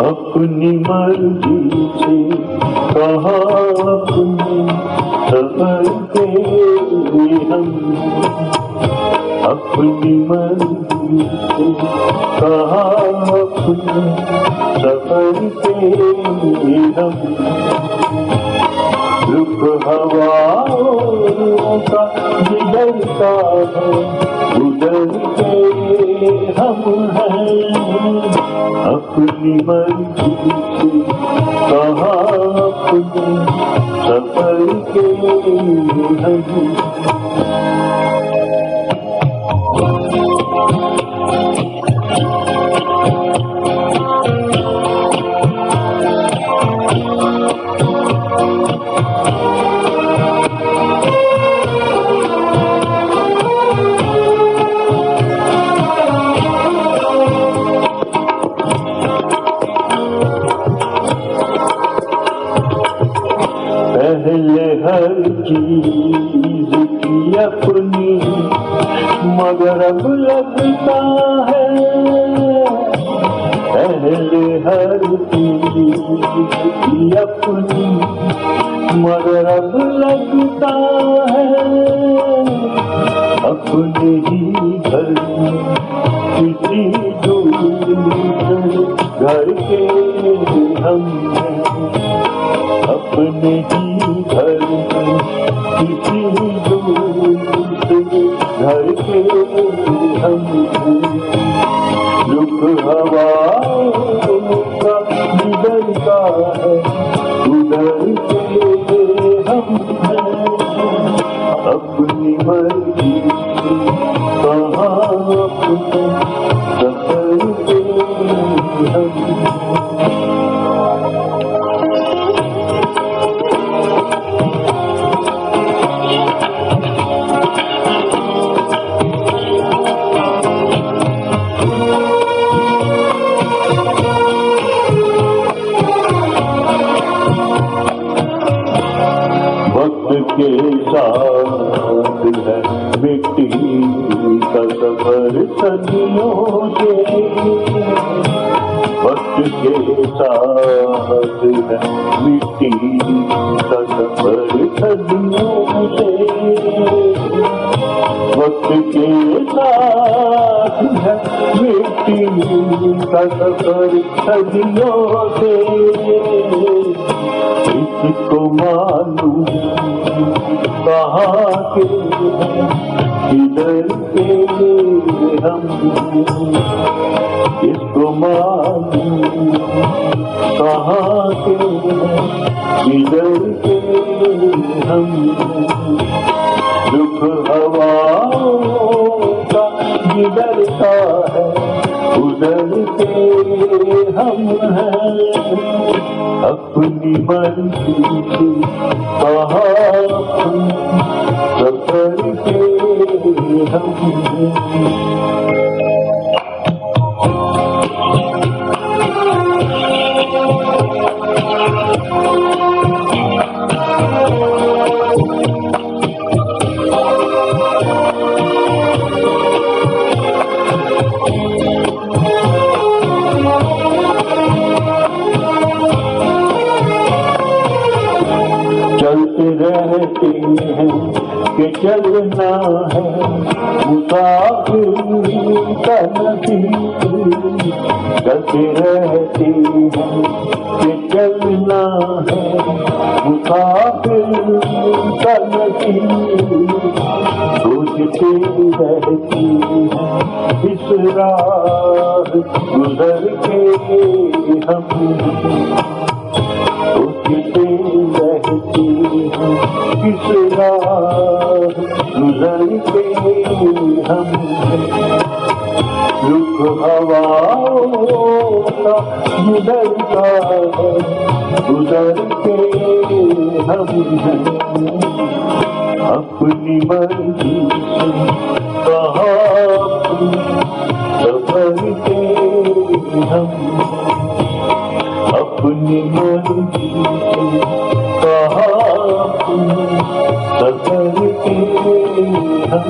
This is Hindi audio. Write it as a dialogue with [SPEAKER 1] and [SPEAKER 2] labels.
[SPEAKER 1] अपनी मर्जी से कहा अपने सफर के हम, अपनी मर्जी से कहा अपने सफर के हम, रुख हवाओं का बिगड़ता है उधर के हम हैं। अपनी मर्जी से कहा अपने सफर के हैं। पहले हर चीज की अपनी मगर अब लगता है, पहले हर चीज की अपनी मगर अब लगता है, अपने ही घर में किसी दूसरे घर के हम हैं। अपने ही घर में किसी दूसरे घर के हम हैं। रुख हवाओं का बिगड़ता है उधर के हम हैं। अपनी मर्जी से कहा अपने सफर के हम। के साथ है मिट्टी का सफर सदियों से, वक्त के साथ है मिट्टी का सफर सदियों से, वक्त के साथ है मिट्टी का सफर सदियों से। इसको मालूम कहाँ के हैं किधर के हम, इसको मालूम कहाँ के हैं किधर के हम। रुख हवाओं का बिगड़ता है उधर के हम हैं। अपनी मर्जी से कहा अपने सफर के हम हैं। चलते रहते हैं कि चलना है मुसाफिर का नसीब, चलते रहते हैं कि चलना है मुसाफिर का नसीब। सोचते रहती हैं इस राह गुजर के हम, सोचते रहती हैं किस राह गुजर के हम। रुख हवाओं का गुजरता है गुजर के हम हैं, अपनी मर्जी से कहाँ सफर के हम, अपनी मर्जी से कहाँ सफर के हम।